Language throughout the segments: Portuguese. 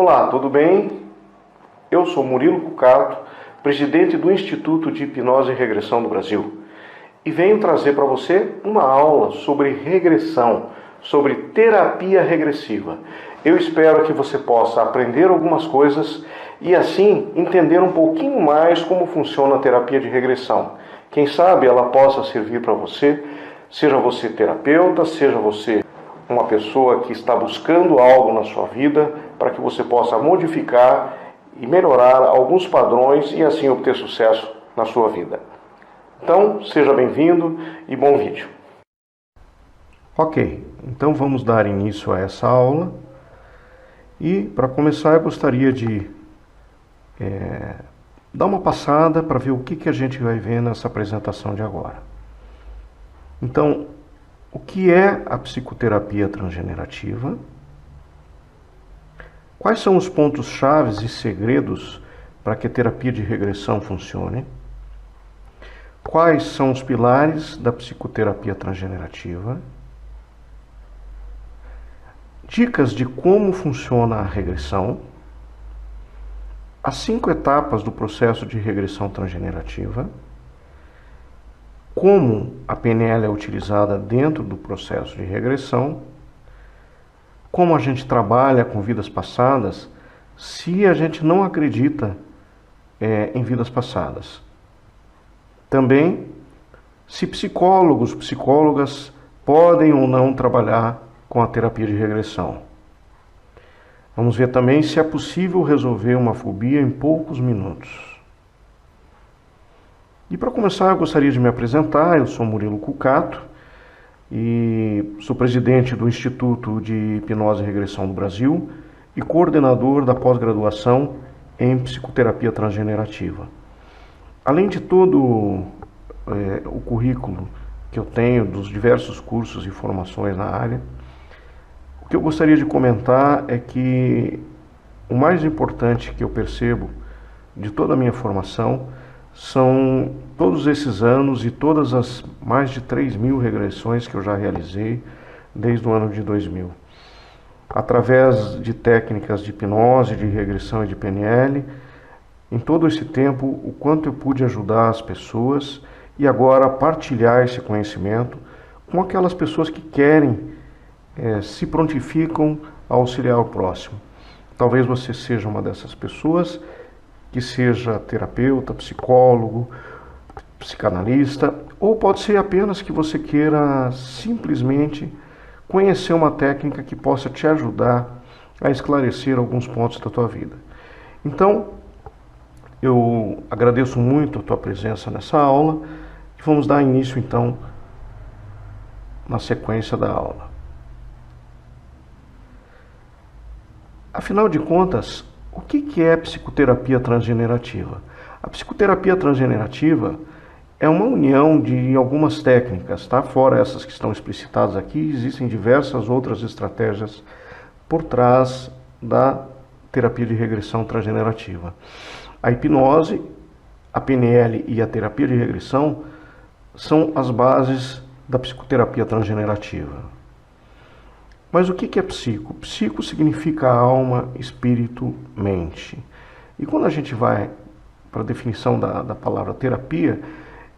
Olá, tudo bem? Eu sou Murilo Cucato, presidente do Instituto de Hipnose e Regressão do Brasil, e venho trazer para você uma aula sobre regressão, sobre terapia regressiva. Eu espero que você possa aprender algumas coisas e assim entender um pouquinho mais como funciona a terapia de regressão. Quem sabe ela possa servir para você, seja você terapeuta, seja você uma pessoa que está buscando algo na sua vida para que você possa modificar e melhorar alguns padrões e assim obter sucesso na sua vida. Então, seja bem-vindo e bom vídeo. Ok, então vamos dar início a essa aula e para começar eu gostaria de dar uma passada para ver o que a gente vai ver nessa apresentação de agora. Então, o que é a psicoterapia transgenerativa? Quais são os pontos chaves e segredos para que a terapia de regressão funcione? Quais são os pilares da psicoterapia transgenerativa? Dicas de como funciona a regressão. As 5 etapas do processo de regressão transgenerativa. Como a PNL é utilizada dentro do processo de regressão, como a gente trabalha com vidas passadas, se a gente não acredita em vidas passadas. Também, se psicólogos, psicólogas podem ou não trabalhar com a terapia de regressão. Vamos ver também se é possível resolver uma fobia em poucos minutos. E para começar, eu gostaria de me apresentar. Eu sou Murilo Cucato e sou presidente do Instituto de Hipnose e Regressão do Brasil e coordenador da pós-graduação em psicoterapia transgenerativa. Além de todo o currículo que eu tenho dos diversos cursos e formações na área, o que eu gostaria de comentar é que o mais importante que eu percebo de toda a minha formação são todos esses anos e todas as mais de 3.000 regressões que eu já realizei desde o ano de 2000. Através de técnicas de hipnose, de regressão e de PNL, em todo esse tempo, o quanto eu pude ajudar as pessoas e agora partilhar esse conhecimento com aquelas pessoas que querem, se prontificam a auxiliar o próximo. Talvez você seja uma dessas pessoas, que seja terapeuta, psicólogo, psicanalista, ou pode ser apenas que você queira simplesmente conhecer uma técnica que possa te ajudar a esclarecer alguns pontos da tua vida. Então, eu agradeço muito a tua presença nessa aula e vamos dar início então na sequência da aula. Afinal de contas, o que é psicoterapia transgenerativa? A psicoterapia transgenerativa é uma união de algumas técnicas, tá? Fora essas que estão explicitadas aqui, existem diversas outras estratégias por trás da terapia de regressão transgenerativa. A hipnose, a PNL e a terapia de regressão são as bases da psicoterapia transgenerativa. Mas o que é psico? Psico significa alma, espírito, mente. E quando a gente vai para a definição da palavra terapia,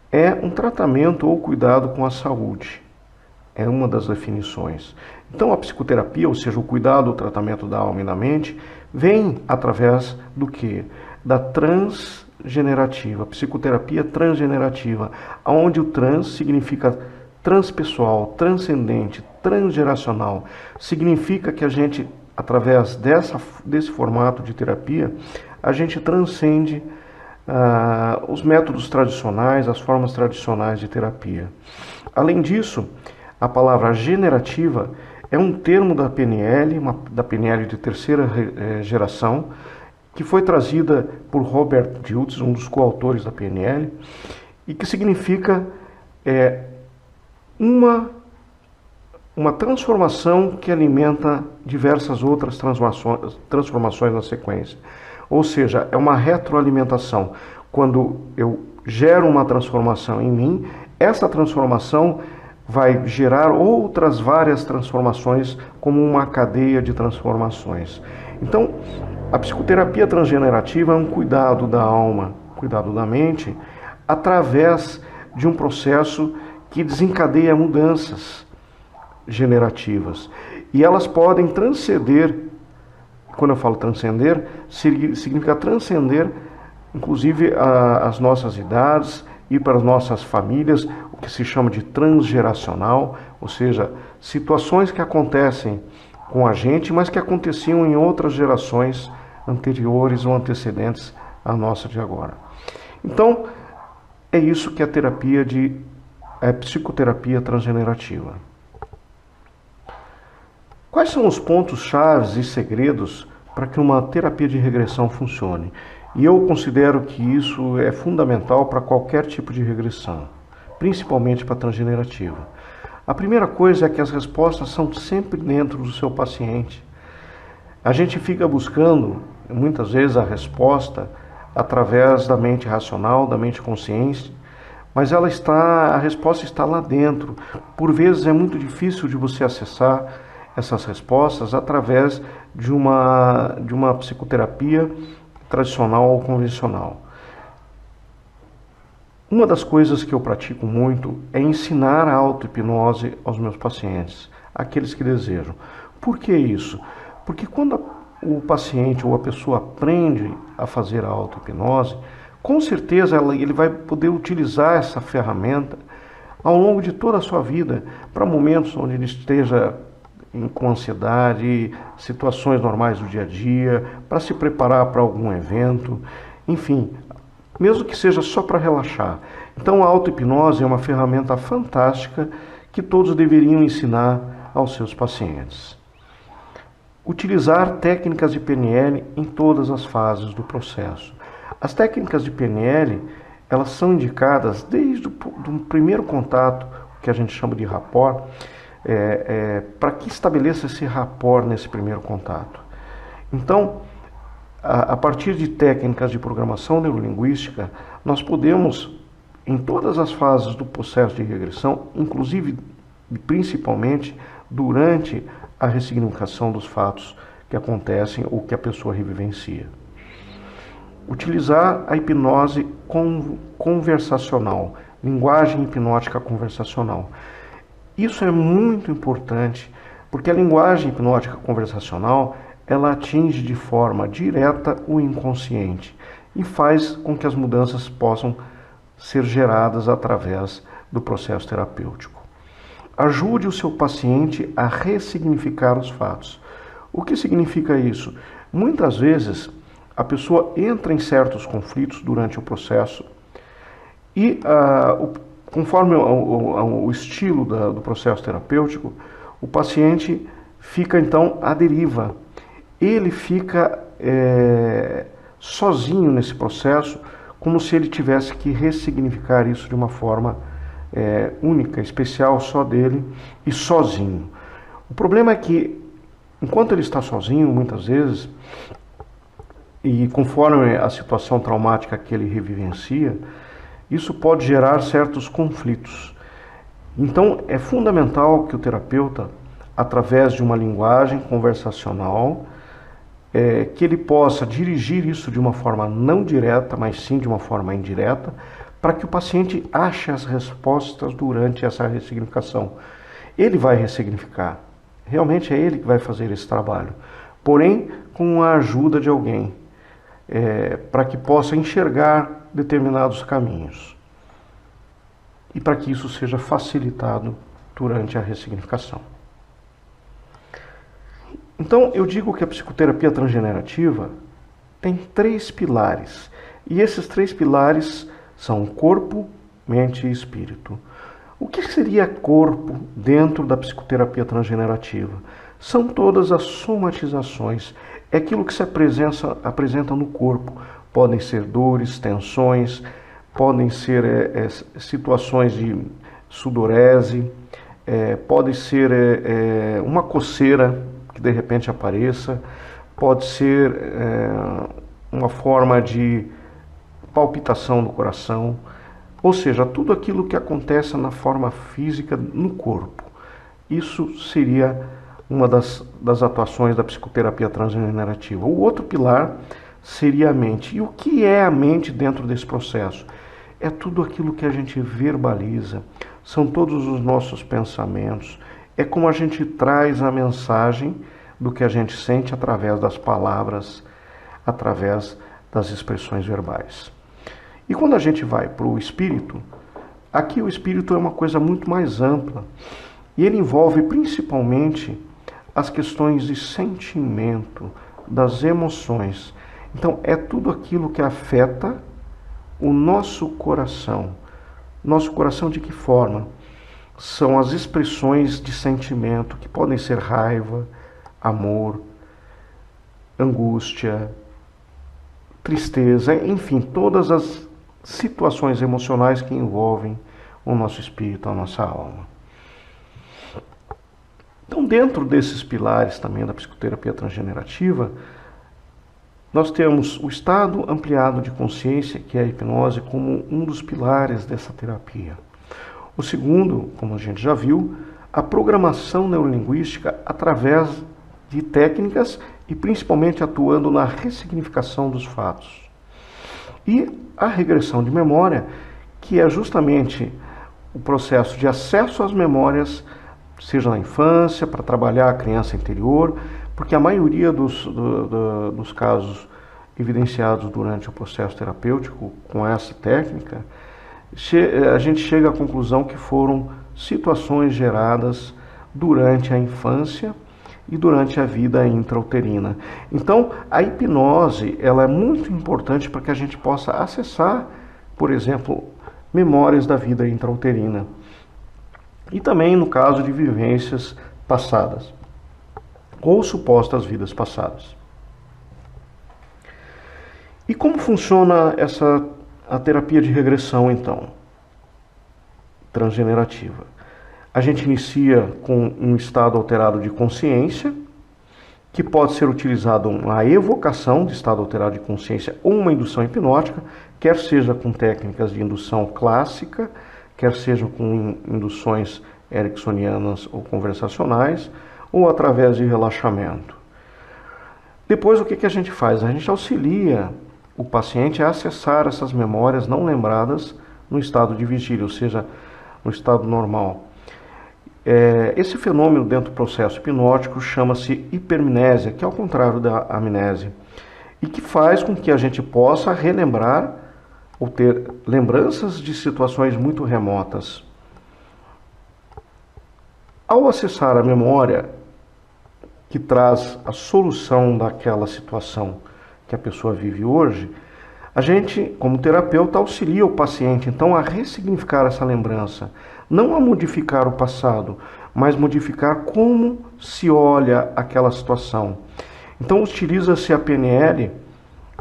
é um tratamento ou cuidado com a saúde. É uma das definições. Então a psicoterapia, ou seja, o cuidado ou tratamento da alma e da mente, vem através do quê? Da transgenerativa, psicoterapia transgenerativa, onde o trans significa transpessoal, transcendente, transgeracional. Significa que a gente, através desse formato de terapia, a gente transcende os métodos tradicionais, as formas tradicionais de terapia. Além disso, a palavra generativa é um termo da PNL, da PNL de terceira geração, que foi trazida por Robert Dilts, um dos coautores da PNL, e que significa uma transformação que alimenta diversas outras transformações na sequência. Ou seja, é uma retroalimentação. Quando eu gero uma transformação em mim, essa transformação vai gerar outras várias transformações, como uma cadeia de transformações. Então, a psicoterapia transgenerativa é um cuidado da alma, cuidado da mente, através de um processo que desencadeia mudanças generativas. E elas podem transcender, quando eu falo transcender, significa transcender, inclusive, as nossas idades, ir para as nossas famílias, o que se chama de transgeracional, ou seja, situações que acontecem com a gente, mas que aconteciam em outras gerações anteriores ou antecedentes à nossa de agora. Então, é isso que é psicoterapia transgenerativa. Quais são os pontos chaves e segredos para que uma terapia de regressão funcione? E eu considero que isso é fundamental para qualquer tipo de regressão, principalmente para a transgenerativa. A primeira coisa é que as respostas são sempre dentro do seu paciente. A gente fica buscando, muitas vezes, a resposta através da mente racional, da mente consciente, mas a resposta está lá dentro. Por vezes é muito difícil de você acessar essas respostas através de uma psicoterapia tradicional ou convencional. Uma das coisas que eu pratico muito é ensinar a auto-hipnose aos meus pacientes, aqueles que desejam. Por que isso? Porque quando o paciente ou a pessoa aprende a fazer a auto-hipnose, com certeza ele vai poder utilizar essa ferramenta ao longo de toda a sua vida, para momentos onde ele esteja com ansiedade, situações normais do dia a dia, para se preparar para algum evento, enfim, mesmo que seja só para relaxar. Então a auto-hipnose é uma ferramenta fantástica que todos deveriam ensinar aos seus pacientes. Utilizar técnicas de PNL em todas as fases do processo. As técnicas de PNL, elas são indicadas desde o primeiro contato, que a gente chama de rapport, para que estabeleça esse rapport nesse primeiro contato. Então, a partir de técnicas de programação neurolinguística, nós podemos, em todas as fases do processo de regressão, inclusive e principalmente durante a ressignificação dos fatos que acontecem ou que a pessoa revivencia. Utilizar a hipnose conversacional, linguagem hipnótica conversacional. Isso é muito importante, porque a linguagem hipnótica conversacional, ela atinge de forma direta o inconsciente e faz com que as mudanças possam ser geradas através do processo terapêutico. Ajude o seu paciente a ressignificar os fatos. O que significa isso? Muitas vezes a pessoa entra em certos conflitos durante o processo e, conforme o estilo do processo terapêutico, o paciente fica então à deriva. Ele fica sozinho nesse processo, como se ele tivesse que ressignificar isso de uma forma única, especial, só dele e sozinho. O problema é que, enquanto ele está sozinho, muitas vezes, e conforme a situação traumática que ele revivencia, isso pode gerar certos conflitos. Então, é fundamental que o terapeuta, através de uma linguagem conversacional, que ele possa dirigir isso de uma forma não direta, mas sim de uma forma indireta, para que o paciente ache as respostas durante essa ressignificação. Ele vai ressignificar. Realmente é ele que vai fazer esse trabalho. Porém, com a ajuda de alguém, para que possa enxergar determinados caminhos. E para que isso seja facilitado durante a ressignificação. Então, eu digo que a psicoterapia transgenerativa tem 3 pilares. E esses 3 pilares são corpo, mente e espírito. O que seria corpo dentro da psicoterapia transgenerativa? São todas as somatizações, é aquilo que se apresenta no corpo. Podem ser dores, tensões, podem ser situações de sudorese, pode ser uma coceira que de repente apareça, pode ser uma forma de palpitação do coração, Ou seja, tudo aquilo que acontece na forma física no corpo. Isso seria uma das atuações da psicoterapia transgenerativa. O outro pilar seria a mente. E o que é a mente dentro desse processo? É tudo aquilo que a gente verbaliza, são todos os nossos pensamentos, é como a gente traz a mensagem do que a gente sente através das palavras, através das expressões verbais. E quando a gente vai para o espírito, aqui o espírito é uma coisa muito mais ampla e ele envolve principalmente as questões de sentimento, das emoções. Então é tudo aquilo que afeta o nosso coração. Nosso coração de que forma? São as expressões de sentimento que podem ser raiva, amor, angústia, tristeza, enfim, todas as situações emocionais que envolvem o nosso espírito, a nossa alma. Então, dentro desses pilares também da psicoterapia transgenerativa, nós temos o estado ampliado de consciência, que é a hipnose, como um dos pilares dessa terapia. O segundo, como a gente já viu, a programação neurolinguística através de técnicas e principalmente atuando na ressignificação dos fatos. E a regressão de memória, que é justamente o processo de acesso às memórias, seja na infância, para trabalhar a criança interior, porque a maioria dos casos evidenciados durante o processo terapêutico com essa técnica, a gente chega à conclusão que foram situações geradas durante a infância e durante a vida intrauterina. Então, a hipnose ela é muito importante para que a gente possa acessar, por exemplo, memórias da vida intrauterina. E também no caso de vivências passadas ou supostas vidas passadas. E como funciona a terapia de regressão, então, transgenerativa? A gente inicia com um estado alterado de consciência, que pode ser utilizado uma evocação de estado alterado de consciência ou uma indução hipnótica, quer seja com técnicas de indução clássica, quer seja com induções ericksonianas ou conversacionais, ou através de relaxamento. Depois, o que a gente faz? A gente auxilia o paciente a acessar essas memórias não lembradas no estado de vigília, ou seja, no estado normal. Esse fenômeno dentro do processo hipnótico chama-se hipermnésia, que é ao contrário da amnésia, e que faz com que a gente possa relembrar ou ter lembranças de situações muito remotas. Ao acessar a memória que traz a solução daquela situação que a pessoa vive hoje, a gente, como terapeuta, auxilia o paciente, então, a ressignificar essa lembrança. Não a modificar o passado, mas modificar como se olha aquela situação. Então, utiliza-se a PNL,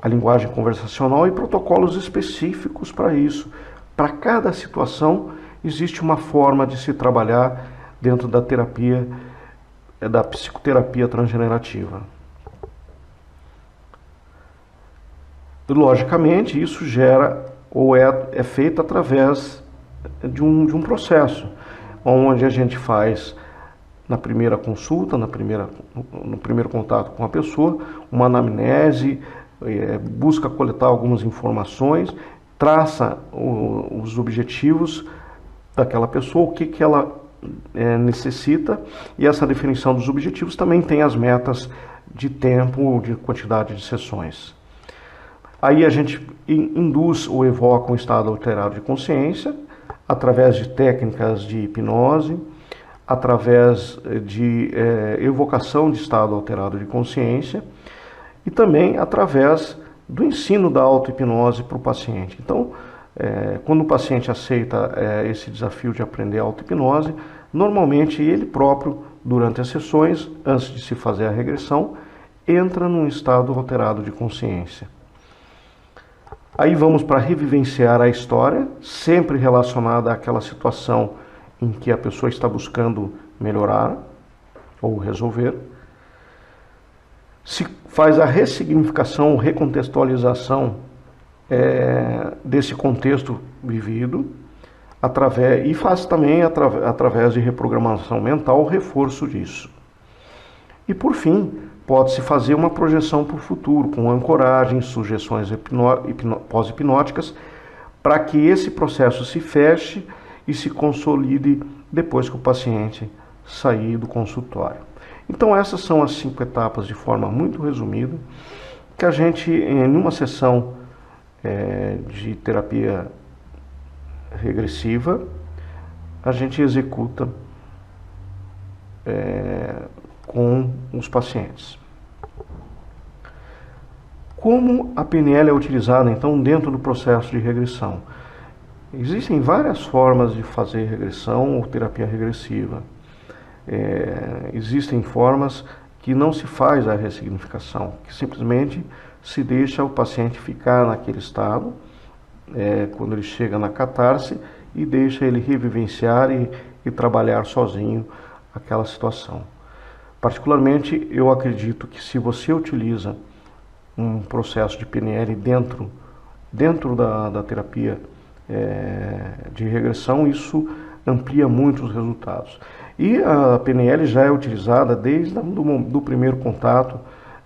a linguagem conversacional, e protocolos específicos para isso. Para cada situação, existe uma forma de se trabalhar dentro da terapia, da psicoterapia transgenerativa. Logicamente, isso gera ou é feito através de um processo, onde a gente faz na primeira consulta, no primeiro contato com a pessoa, uma anamnese, busca coletar algumas informações, traça os objetivos daquela pessoa, o que ela necessita, e essa definição dos objetivos também tem as metas de tempo, de quantidade de sessões. Aí a gente induz ou evoca um estado alterado de consciência, através de técnicas de hipnose, através de evocação de estado alterado de consciência e também através do ensino da auto-hipnose para o paciente. Então, quando o paciente aceita esse desafio de aprender a auto-hipnose, normalmente ele próprio, durante as sessões, antes de se fazer a regressão, entra num estado alterado de consciência. Aí vamos para revivenciar a história, sempre relacionada àquela situação em que a pessoa está buscando melhorar ou resolver. Se faz a ressignificação, recontextualização desse contexto vivido, e faz também, através de reprogramação mental, o reforço disso. E, por fim, pode-se fazer uma projeção para o futuro, com ancoragem, sugestões pós-hipnóticas, para que esse processo se feche e se consolide depois que o paciente sair do consultório. Então, essas são as 5 etapas, de forma muito resumida, que a gente, em uma sessão de terapia regressiva, a gente executa com os pacientes. Como a PNL é utilizada, então, dentro do processo de regressão? Existem várias formas de fazer regressão ou terapia regressiva. Existem formas que não se faz a ressignificação, que simplesmente se deixa o paciente ficar naquele estado, quando ele chega na catarse, e deixa ele revivenciar e trabalhar sozinho aquela situação. Particularmente, eu acredito que se você utiliza um processo de PNL dentro da terapia de regressão, isso amplia muito os resultados. E a PNL já é utilizada desde do primeiro contato,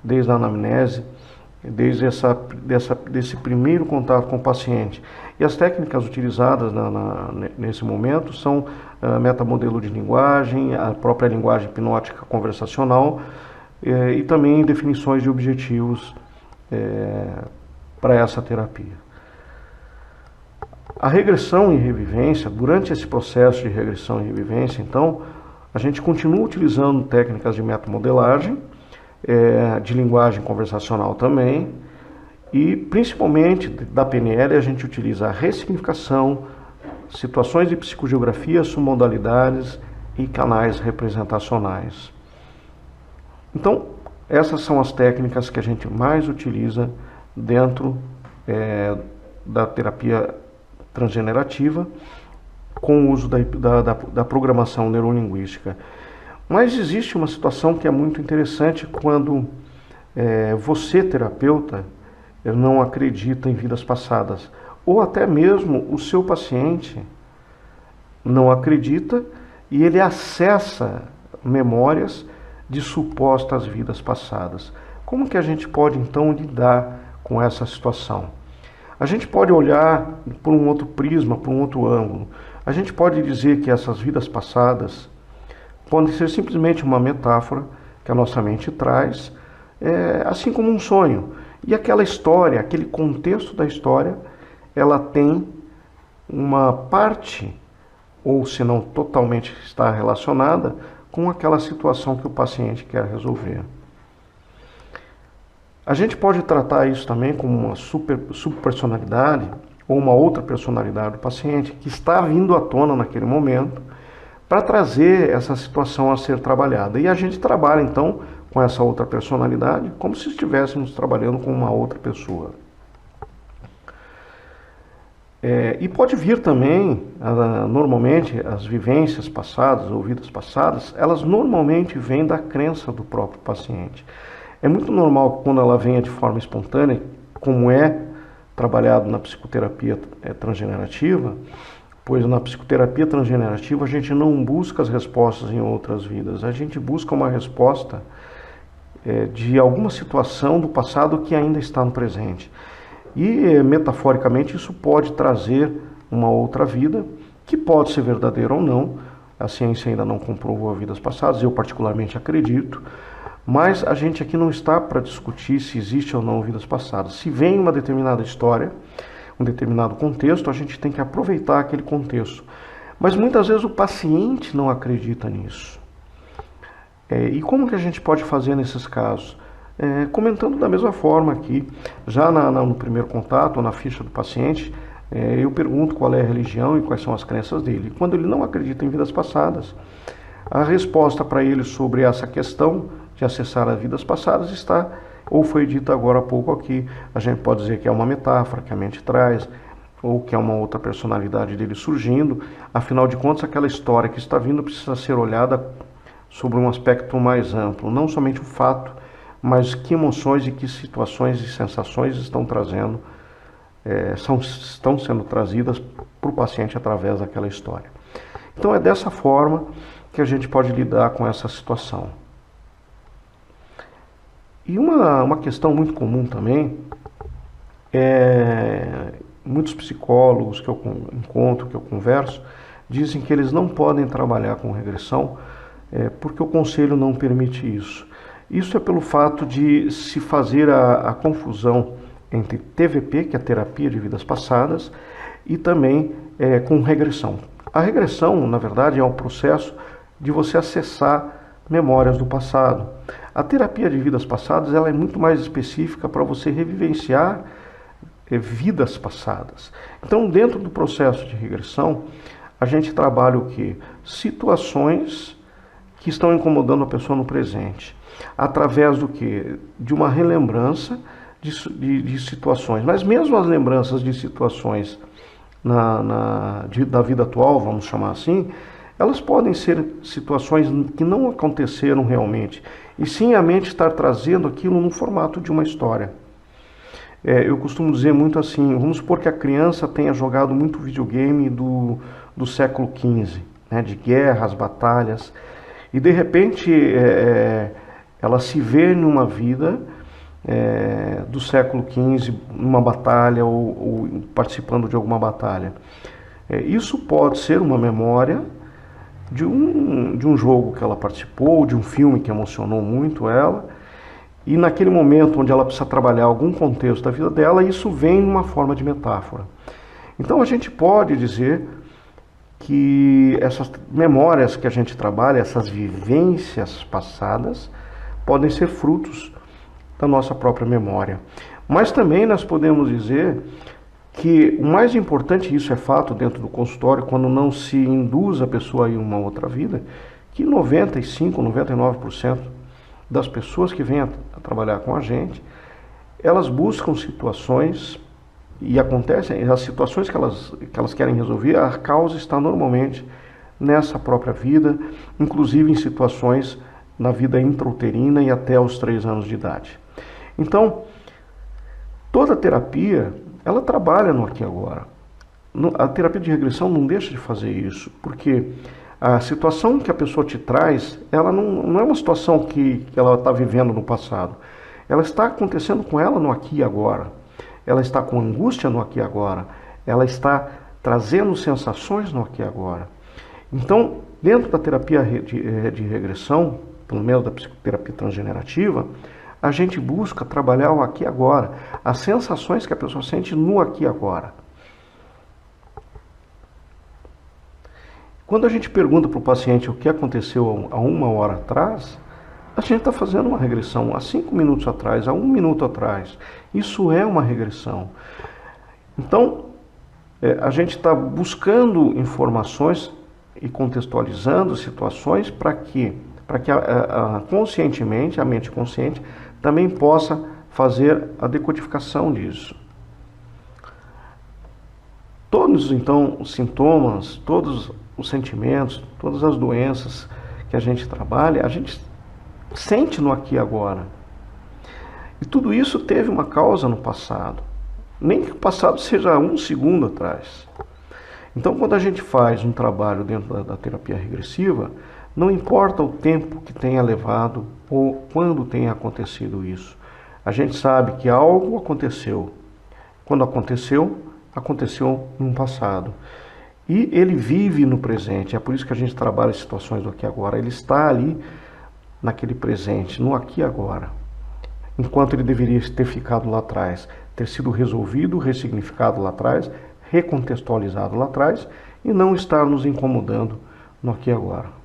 desde a anamnese, desde desse primeiro contato com o paciente. E as técnicas utilizadas nesse momento são metamodelo de linguagem, a própria linguagem hipnótica conversacional e também definições de objetivos para essa terapia. A regressão e revivência, durante esse processo de regressão e revivência, então, a gente continua utilizando técnicas de metamodelagem, de linguagem conversacional também, e principalmente da PNL a gente utiliza a ressignificação, situações de psicogeografia, submodalidades e canais representacionais. Então, essas são as técnicas que a gente mais utiliza dentro da terapia transgenerativa, com o uso da programação neurolinguística. Mas existe uma situação que é muito interessante quando você, terapeuta, não acredita em vidas passadas, ou até mesmo o seu paciente não acredita e ele acessa memórias de supostas vidas passadas. Como que a gente pode então lidar com essa situação? A gente pode olhar por um outro prisma, por um outro ângulo. A gente pode dizer que essas vidas passadas podem ser simplesmente uma metáfora que a nossa mente traz, assim como um sonho. E aquela história, aquele contexto da história, ela tem uma parte, ou se não totalmente está relacionada, com aquela situação que o paciente quer resolver. A gente pode tratar isso também como uma subpersonalidade ou uma outra personalidade do paciente que está vindo à tona naquele momento para trazer essa situação a ser trabalhada. E a gente trabalha então com essa outra personalidade como se estivéssemos trabalhando com uma outra pessoa. E pode vir também, normalmente, as vivências passadas ou vidas passadas, elas normalmente vêm da crença do próprio paciente. É muito normal que quando ela venha de forma espontânea, como é trabalhado na psicoterapia transgenerativa, pois na psicoterapia transgenerativa a gente não busca as respostas em outras vidas, a gente busca uma resposta de alguma situação do passado que ainda está no presente. E, metaforicamente, isso pode trazer uma outra vida, que pode ser verdadeira ou não. A ciência ainda não comprovou vidas passadas, eu particularmente acredito. Mas a gente aqui não está para discutir se existe ou não vidas passadas. Se vem uma determinada história, um determinado contexto, a gente tem que aproveitar aquele contexto. Mas muitas vezes o paciente não acredita nisso. E como que a gente pode fazer nesses casos? Comentando da mesma forma aqui, já no primeiro contato, ou na ficha do paciente, eu pergunto qual é a religião e quais são as crenças dele. Quando ele não acredita em vidas passadas, a resposta para ele sobre essa questão de acessar as vidas passadas está, ou foi dita agora há pouco aqui, a gente pode dizer que é uma metáfora que a mente traz, ou que é uma outra personalidade dele surgindo. Afinal de contas, aquela história que está vindo precisa ser olhada sobre um aspecto mais amplo, não somente o fato, mas que emoções e que situações e sensações estão trazendo estão sendo trazidas para o paciente através daquela história. Então é dessa forma que a gente pode lidar com essa situação. E uma questão muito comum também muitos psicólogos que eu encontro, que eu converso, dizem que eles não podem trabalhar com regressão porque o conselho não permite isso. Isso é pelo fato de se fazer a confusão entre TVP, que é a terapia de vidas passadas, e também com regressão. A regressão, na verdade, é um processo de você acessar memórias do passado. A terapia de vidas passadas ela é muito mais específica para você revivenciar vidas passadas. Então, dentro do processo de regressão, a gente trabalha o quê? Situações que estão incomodando a pessoa no presente, através do quê? De uma relembrança de situações. Mas mesmo as lembranças de situações da vida atual, vamos chamar assim, elas podem ser situações que não aconteceram realmente, e sim a mente estar trazendo aquilo no formato de uma história. Eu costumo dizer muito assim, vamos supor que a criança tenha jogado muito videogame do século XV, né, de guerras, batalhas, e de repente ela se vê numa vida do século XV, numa batalha ou participando de alguma batalha. Isso pode ser uma memória de um jogo que ela participou, de um filme que emocionou muito ela, e naquele momento onde ela precisa trabalhar algum contexto da vida dela, isso vem numa forma de metáfora. Então a gente pode dizer que essas memórias que a gente trabalha, essas vivências passadas, podem ser frutos da nossa própria memória. Mas também nós podemos dizer que o mais importante, isso é fato dentro do consultório, quando não se induz a pessoa a ir uma outra vida, que 95%, 99% das pessoas que vêm a trabalhar com a gente, elas buscam situações e acontecem, as situações que elas querem resolver, a causa está normalmente nessa própria vida, inclusive em situações na vida intrauterina e até os 3 anos de idade. Então, toda terapia, ela trabalha no aqui e agora. A terapia de regressão não deixa de fazer isso, porque a situação que a pessoa te traz, ela não é uma situação que ela está vivendo no passado. Ela está acontecendo com ela no aqui e agora. Ela está com angústia no aqui e agora. Ela está trazendo sensações no aqui e agora. Então, dentro da terapia de regressão, pelo menos da psicoterapia transgenerativa, a gente busca trabalhar o aqui e agora, as sensações que a pessoa sente no aqui e agora. Quando a gente pergunta para o paciente o que aconteceu há 1 hora atrás, a gente está fazendo uma regressão há 5 minutos atrás, há 1 minuto atrás. Isso é uma regressão. Então, a gente está buscando informações e contextualizando situações para que conscientemente, a mente consciente, também possa fazer a decodificação disso. Todos, então, os sintomas, todos os sentimentos, todas as doenças que a gente trabalha, a gente sente no aqui e agora. E tudo isso teve uma causa no passado. Nem que o passado seja 1 segundo atrás. Então, quando a gente faz um trabalho dentro da terapia regressiva, não importa o tempo que tenha levado ou quando tenha acontecido isso. A gente sabe que algo aconteceu. Quando aconteceu, aconteceu no passado. E ele vive no presente. É por isso que a gente trabalha as situações do aqui e agora. Ele está ali naquele presente, no aqui e agora. Enquanto ele deveria ter ficado lá atrás, ter sido resolvido, ressignificado lá atrás, recontextualizado lá atrás e não estar nos incomodando no aqui e agora.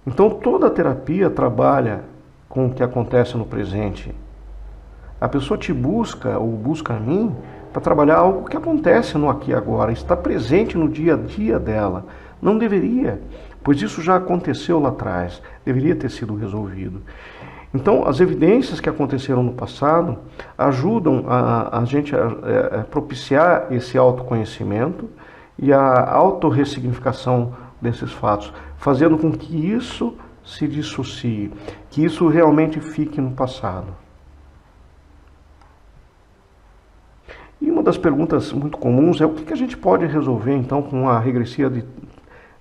Então toda a terapia trabalha com o que acontece no presente. A pessoa te busca ou busca a mim para trabalhar algo que acontece no aqui e agora, está presente no dia a dia dela. Não deveria, pois isso já aconteceu lá atrás, deveria ter sido resolvido. Então, as evidências que aconteceram no passado ajudam a gente a propiciar esse autoconhecimento e a autorressignificação desses fatos, fazendo com que isso se dissocie, que isso realmente fique no passado. das perguntas muito comuns é o que a gente pode resolver então com a regressia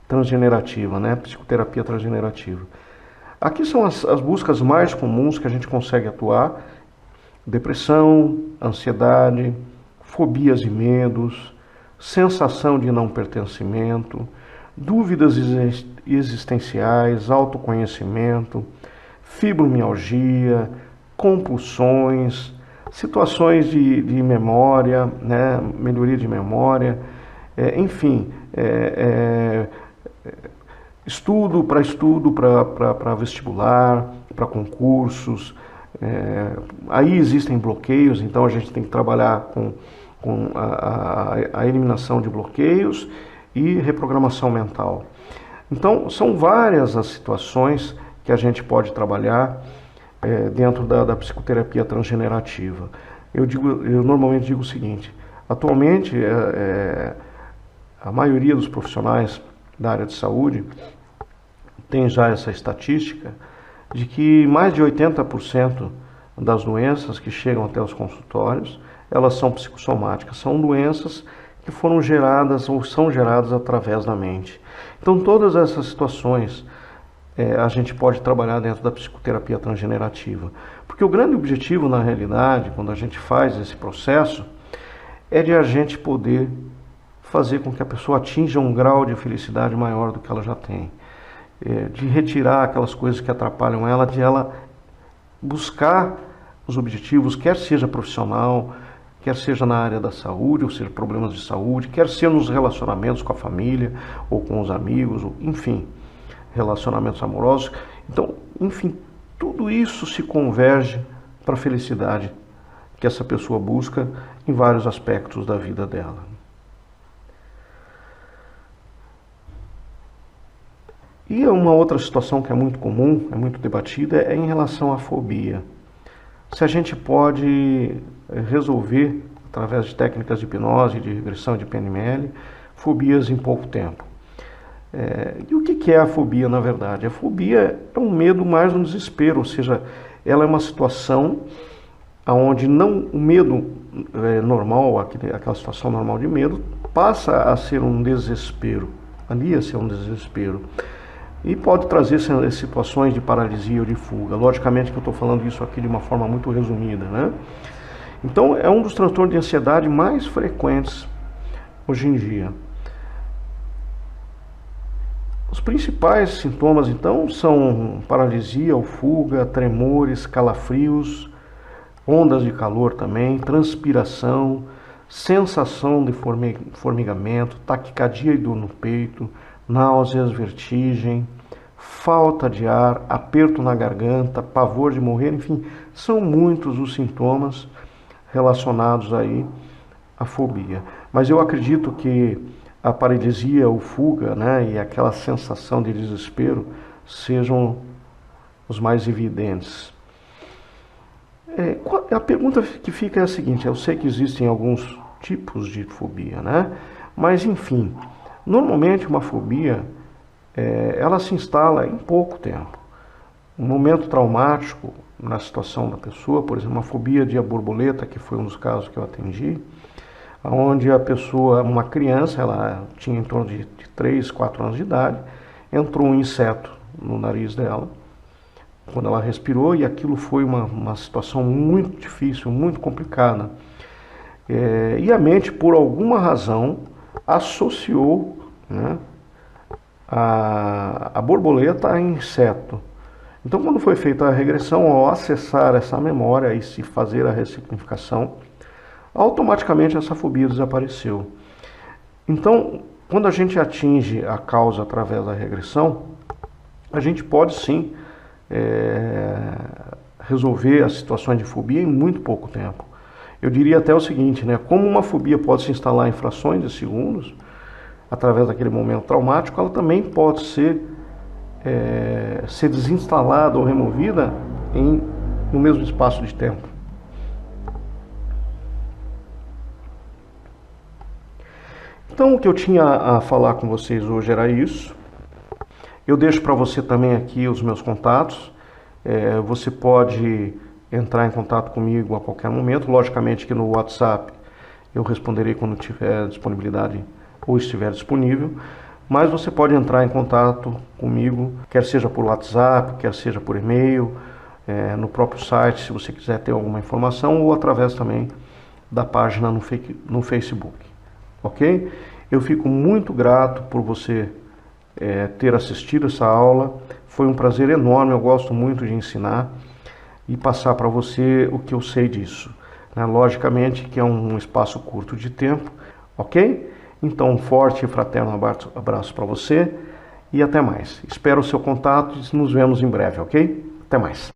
transgenerativa, né? Psicoterapia transgenerativa. Aqui são as buscas mais comuns que a gente consegue atuar: depressão, ansiedade, fobias e medos, sensação de não pertencimento, dúvidas existenciais, autoconhecimento, fibromialgia, compulsões, situações de memória, né, melhoria de memória, enfim, estudo para vestibular, para concursos. Aí existem bloqueios, então a gente tem que trabalhar com a eliminação de bloqueios e reprogramação mental. Então, são várias as situações que a gente pode trabalhar dentro da psicoterapia transgenerativa. Eu normalmente digo o seguinte: atualmente a maioria dos profissionais da área de saúde tem já essa estatística de que mais de 80% das doenças que chegam até os consultórios, elas são psicossomáticas, são doenças que foram geradas ou são geradas através da mente. Então, todas essas situações a gente pode trabalhar dentro da psicoterapia transgenerativa. Porque o grande objetivo, na realidade, quando a gente faz esse processo, é de a gente poder fazer com que a pessoa atinja um grau de felicidade maior do que ela já tem. De retirar aquelas coisas que atrapalham ela, de ela buscar os objetivos, quer seja profissional, quer seja na área da saúde, ou seja, problemas de saúde, quer seja nos relacionamentos com a família ou com os amigos, ou, enfim, relacionamentos amorosos. Então, enfim, tudo isso se converge para a felicidade que essa pessoa busca em vários aspectos da vida dela. E uma outra situação que é muito comum, é muito debatida, é em relação à fobia. Se a gente pode resolver, através de técnicas de hipnose, de regressão de PNL, fobias em pouco tempo. E o que é a fobia, na verdade? A fobia é um medo mais um desespero, ou seja, ela é uma situação onde o medo normal, aquela situação normal de medo, passa a ser um desespero, ali a ser um desespero. E pode trazer situações de paralisia ou de fuga. Logicamente que eu estou falando isso aqui de uma forma muito resumida, né? Então, é um dos transtornos de ansiedade mais frequentes hoje em dia. Os principais sintomas, então, são paralisia ou fuga, tremores, calafrios, ondas de calor também, transpiração, sensação de formigamento, taquicardia e dor no peito, náuseas, vertigem, falta de ar, aperto na garganta, pavor de morrer, enfim, são muitos os sintomas relacionados aí à fobia. Mas eu acredito que a paralisia ou fuga, né, e aquela sensação de desespero sejam os mais evidentes. A pergunta que fica é a seguinte: eu sei que existem alguns tipos de fobia, né? Mas enfim, normalmente uma fobia ela se instala em pouco tempo. Um momento traumático na situação da pessoa, por exemplo, uma fobia de borboleta, que foi um dos casos que eu atendi, onde a pessoa, uma criança, ela tinha em torno de 3, 4 anos de idade, entrou um inseto no nariz dela, quando ela respirou, e aquilo foi uma situação muito difícil, muito complicada. E a mente, por alguma razão, associou, né, a borboleta a inseto. Então, quando foi feita a regressão, ao acessar essa memória e se fazer a ressignificação, automaticamente essa fobia desapareceu. Então, quando a gente atinge a causa através da regressão, a gente pode sim resolver as situações de fobia em muito pouco tempo. Eu diria até o seguinte, né? Como uma fobia pode se instalar em frações de segundos, através daquele momento traumático, ela também pode ser desinstalada ou removida no mesmo espaço de tempo. Então, o que eu tinha a falar com vocês hoje era isso. Eu deixo para você também aqui os meus contatos. Você pode entrar em contato comigo a qualquer momento. Logicamente que no WhatsApp eu responderei quando tiver disponibilidade ou estiver disponível. Mas você pode entrar em contato comigo, quer seja por WhatsApp, quer seja por e-mail, no próprio site, se você quiser ter alguma informação, ou através também da página no Facebook, ok? Eu fico muito grato por você ter assistido essa aula. Foi um prazer enorme, eu gosto muito de ensinar e passar para você o que eu sei disso, né? Logicamente que é um espaço curto de tempo, ok? Então, um forte e fraterno abraço para você e até mais. Espero o seu contato e nos vemos em breve, ok? Até mais.